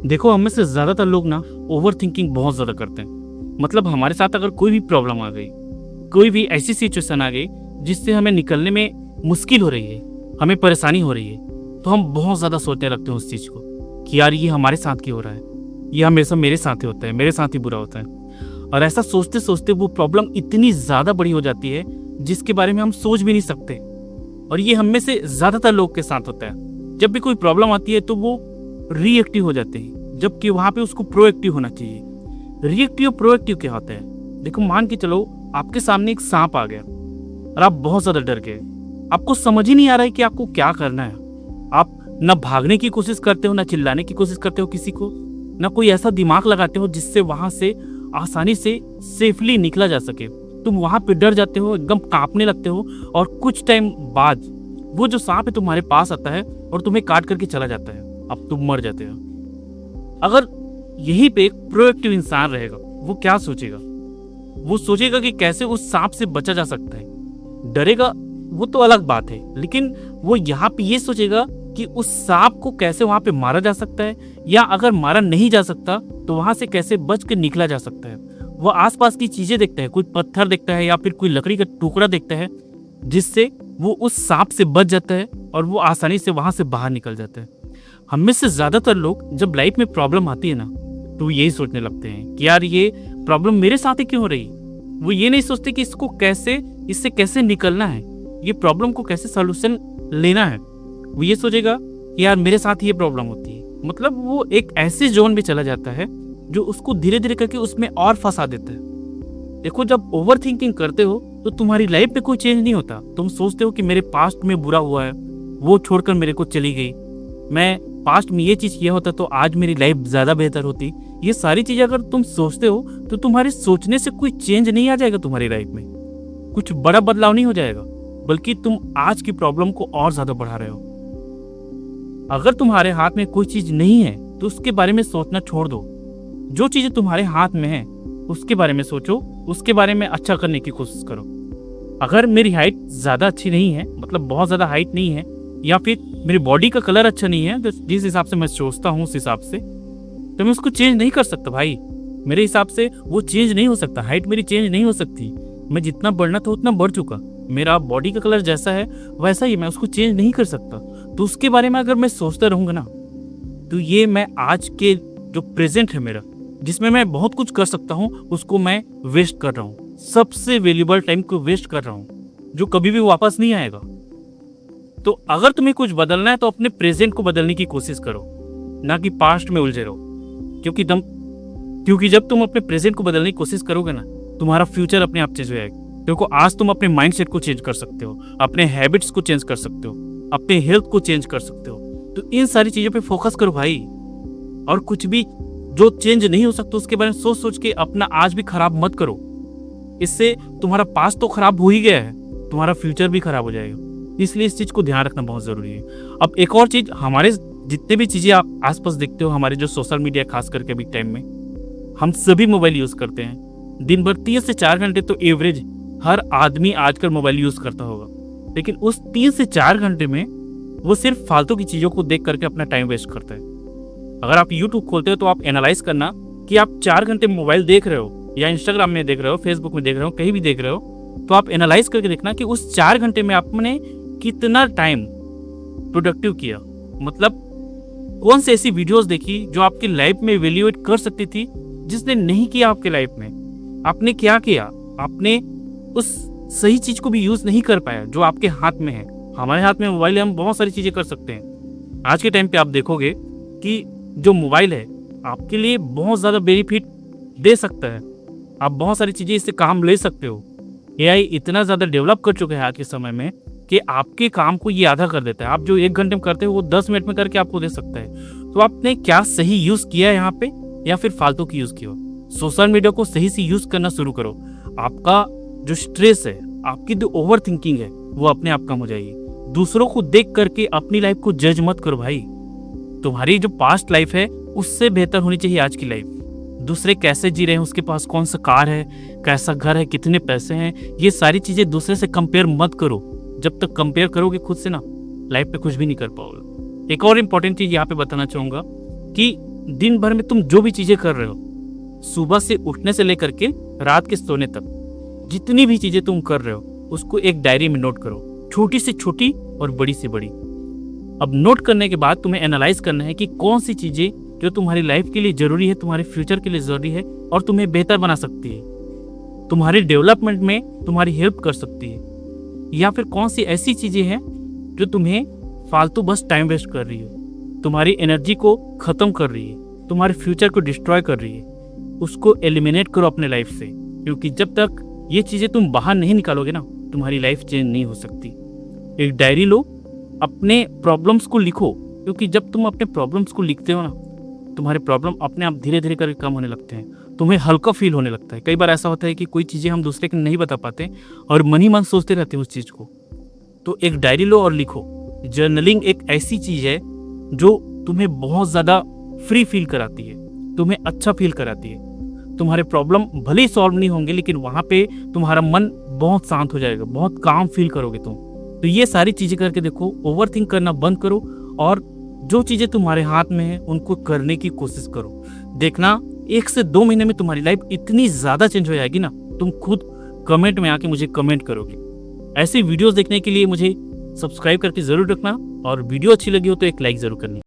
देखो, हम में से ज़्यादातर लोग ना ओवर थिंकिंग बहुत ज़्यादा करते हैं। मतलब हमारे साथ अगर कोई भी प्रॉब्लम आ गई, कोई भी ऐसी सिचुएशन आ गई जिससे हमें निकलने में मुश्किल हो रही है, हमें परेशानी हो रही है, तो हम बहुत ज़्यादा सोचने लगते हैं उस चीज़ को कि यार ये हमारे साथ क्यों हो रहा है, ये हमेशा मेरे साथ ही होता है, मेरे साथ ही बुरा होता है। और ऐसा सोचते सोचते वो प्रॉब्लम इतनी ज़्यादा बड़ी हो जाती है जिसके बारे में हम सोच भी नहीं सकते। और ये हम में से ज़्यादातर लोग के साथ होता है। जब भी कोई प्रॉब्लम आती है तो वो रिएक्टिव हो जाते हैं, जबकि वहाँ पे उसको प्रोएक्टिव होना चाहिए। रिएक्टिव प्रोएक्टिव क्या होता है? देखो, मान के चलो आपके सामने एक सांप आ गया और आप बहुत ज़्यादा डर गए। आपको समझ ही नहीं आ रहा है कि आपको क्या करना है। आप न भागने की कोशिश करते हो, न चिल्लाने की कोशिश करते हो किसी को, न कोई ऐसा दिमाग लगाते हो जिससे वहाँ से आसानी से सेफली निकला जा सके। तुम वहाँ पे डर जाते हो, एकदम कांपने लगते हो और कुछ टाइम बाद वो जो सांप है तुम्हारे पास आता है और तुम्हें काट करके चला जाता है। अब तुम मर जाते हो। अगर यहीं पे एक प्रोएक्टिव इंसान रहेगा, वो क्या सोचेगा? वो सोचेगा कि कैसे उस सांप से बचा जा सकता है। डरेगा वो तो अलग बात है, लेकिन वो यहाँ पे ये सोचेगा कि उस सांप को कैसे वहां पे मारा जा सकता है, या अगर मारा नहीं जा सकता तो वहां से कैसे बच के निकला जा सकता है। वो आसपास की चीजें देखता है, कोई पत्थर देखता है या फिर कोई लकड़ी का टुकड़ा देखता है, जिससे वो उस सांप से बच जाता है और वो आसानी से वहां से बाहर निकल जाता है। हम में से ज्यादातर लोग जब लाइफ में प्रॉब्लम आती है ना, तो यही सोचने लगते हैं कि यार ये प्रॉब्लम मेरे साथ ही क्यों हो रही। वो ये नहीं सोचते कि इससे कैसे निकलना है, ये प्रॉब्लम को कैसे सोल्यूशन लेना है। वो ये सोचेगा कि यार मेरे साथ ही ये प्रॉब्लम होती है। मतलब वो एक ऐसे जोन में चला जाता है जो उसको धीरे धीरे करके उसमें और फंसा देता है। देखो, जब ओवर थिंकिंग करते हो तो तुम्हारी लाइफ में कोई चेंज नहीं होता। तुम सोचते हो कि मेरे पास्ट में बुरा हुआ है, वो छोड़कर मेरे को चली गई, मैं पास्ट में ये चीज किया होता तो आज मेरी लाइफ ज्यादा बेहतर होती। ये सारी चीजें अगर तुम सोचते हो तो तुम्हारे सोचने से कोई चेंज नहीं आ जाएगा तुम्हारी लाइफ में, कुछ बड़ा बदलाव नहीं हो जाएगा, बल्कि तुम आज की प्रॉब्लम को और ज्यादा बढ़ा रहे हो। अगर तुम्हारे हाथ में कोई चीज नहीं है तो उसके बारे में सोचना छोड़ दो। जो चीजें तुम्हारे हाथ में है उसके बारे में सोचो, उसके बारे में अच्छा करने की कोशिश करो। अगर मेरी हाइट ज्यादा अच्छी नहीं है, मतलब बहुत ज्यादा हाइट नहीं है, या फिर मेरी बॉडी का कलर अच्छा नहीं है, तो जिस हिसाब से मैं सोचता हूँ उस हिसाब से, तो मैं उसको चेंज नहीं कर सकता भाई। मेरे हिसाब से वो चेंज नहीं हो सकता, हाइट मेरी चेंज नहीं हो सकती। मैं जितना बढ़ना था उतना बढ़ चुका, मेरा बॉडी का कलर जैसा है वैसा ही, मैं उसको चेंज नहीं कर सकता। तो उसके बारे में अगर मैं सोचता रहूंगा ना, तो ये मैं आज के जो प्रेजेंट है मेरा, जिसमें मैं बहुत कुछ कर सकता हूँ, उसको मैं वेस्ट कर रहा हूँ। सबसे वैल्यूबल टाइम को वेस्ट कर रहा हूँ, जो कभी भी वापस नहीं आएगा। तो अगर तुम्हें कुछ बदलना है तो अपने प्रेजेंट को बदलने की कोशिश करो, ना कि पास्ट में उलझे रहो। क्योंकि जब तुम अपने प्रेजेंट को बदलने की कोशिश करोगे ना, तुम्हारा फ्यूचर अपने आप चेंज हो जाएगा। देखो, आज तुम अपने माइंडसेट को चेंज कर सकते हो, अपने हैबिट्स को चेंज कर सकते हो, अपने हेल्थ को चेंज कर सकते हो। तो इन सारी चीजों पे फोकस करो भाई। और कुछ भी जो चेंज नहीं हो सकता उसके बारे में सोच सोच के अपना आज भी खराब मत करो। इससे तुम्हारा पास्ट तो खराब हो ही गया है, तुम्हारा फ्यूचर भी खराब हो जाएगा। इसलिए इस चीज को ध्यान रखना बहुत जरूरी है। अब एक और चीज, हमारे जितने भी चीजें आप आसपास देखते हो, हमारे जो सोशल मीडिया खास करके अभी टाइम में, हम सभी मोबाइल यूज करते हैं। दिन भर 3 से 4 घंटे तो एवरेज हर आदमी आजकल मोबाइल यूज करता होगा। लेकिन उस 3 से 4 घंटे में वो सिर्फ फालतू की चीजों को देख करके अपना टाइम वेस्ट करता है। अगर आप यूट्यूब खोलते हो तो आप एनालाइज करना कि आप 4 घंटे मोबाइल देख रहे हो, या इंस्टाग्राम में देख रहे हो, फेसबुक में देख रहे हो, कहीं भी देख रहे हो, तो आप एनालाइज करके देखना कि उस 4 घंटे में आपने कितना टाइम प्रोडक्टिव किया। मतलब कौन सी ऐसी वीडियोस देखी जो आपकी लाइफ में इवैल्यूएट कर सकती थी, जिसने नहीं किया आपके लाइफ में। आपने क्या किया? आपने उस सही चीज को भी यूज नहीं कर पाया जो आपके हाथ में है। हमारे हाथ में मोबाइल है, हम बहुत सारी चीजें कर सकते हैं। आज के टाइम पे आप देखोगे कि जो मोबाइल है आपके लिए बहुत ज्यादा बेनिफिट दे सकता है। आप बहुत सारी चीजें इससे काम ले सकते हो। एआई इतना ज्यादा डेवलप कर चुका है आज के समय में कि आपके काम को ये आधा कर देता है। आप जो 1 घंटे में करते हो वो 10 मिनट में करके आपको दे सकता है। तो आपने क्या सही यूज किया है यहाँ पे, या फिर फालतू की यूज किया? सोशल मीडिया को सही से यूज करना शुरू करो। आपका जो स्ट्रेस है, आपकी जो ओवर थिंकिंग है, वो अपने आप कम हो जाएगी। दूसरों को देख करके अपनी लाइफ को जज मत करो भाई। तुम्हारी जो पास्ट लाइफ है उससे बेहतर होनी चाहिए आज की लाइफ। दूसरे कैसे जी रहे हैं, उसके पास कौन सा कार है, कैसा घर है, कितने पैसे हैं, ये सारी चीजें दूसरे से कंपेयर मत करो। जब तक कंपेयर करोगे खुद से ना, लाइफ पे कुछ भी नहीं कर पाओगे। एक और इम्पोर्टेंट चीज यहाँ पे बताना चाहूंगा कि दिन भर में तुम जो भी चीजें कर रहे हो, सुबह से उठने से लेकर के रात के सोने तक, जितनी भी चीजें तुम कर रहे हो उसको एक डायरी में नोट करो, छोटी से छोटी और बड़ी से बड़ी। अब नोट करने के बाद तुम्हें एनालाइज करना है कि कौन सी चीजें जो तुम्हारी लाइफ के लिए जरूरी है, तुम्हारे फ्यूचर के लिए जरूरी है और तुम्हें बेहतर बना सकती है, तुम्हारे डेवलपमेंट में तुम्हारी हेल्प कर सकती है, या फिर कौन सी ऐसी चीजें हैं जो तुम्हें फालतू बस टाइम वेस्ट कर रही है, तुम्हारी एनर्जी को खत्म कर रही है, तुम्हारे फ्यूचर को डिस्ट्रॉय कर रही है। उसको एलिमिनेट करो अपने लाइफ से, क्योंकि जब तक ये चीजें तुम बाहर नहीं निकालोगे ना, तुम्हारी लाइफ चेंज नहीं हो सकती। एक डायरी लो, अपने प्रॉब्लम्स को लिखो, क्योंकि जब तुम अपने प्रॉब्लम्स को लिखते हो ना, तुम्हारे प्रॉब्लम अपने आप धीरे धीरे करके कम होने लगते हैं, तुम्हें हल्का फील होने लगता है। कई बार ऐसा होता है कि कोई चीज़ें हम दूसरे को नहीं बता पाते और मन ही मन सोचते रहते हैं उस चीज़ को। तो एक डायरी लो और लिखो। जर्नलिंग एक ऐसी चीज़ है जो तुम्हें बहुत ज़्यादा फ्री फील कराती है, तुम्हें अच्छा फील कराती है। तुम्हारे प्रॉब्लम भले ही सॉल्व नहीं होंगे, लेकिन वहाँ पे तुम्हारा मन बहुत शांत हो जाएगा, बहुत काम फील करोगे तुम। तो ये सारी चीज़ें करके देखो, ओवरथिंक करना बंद करो और जो चीज़ें तुम्हारे हाथ में है उनको करने की कोशिश करो। देखना 1 से 2 महीने में तुम्हारी लाइफ इतनी ज़्यादा चेंज हो जाएगी ना, तुम खुद कमेंट में आके मुझे कमेंट करोगे। ऐसे वीडियोस देखने के लिए मुझे सब्सक्राइब करके ज़रूर रखना, और वीडियो अच्छी लगी हो तो एक लाइक ज़रूर करनी।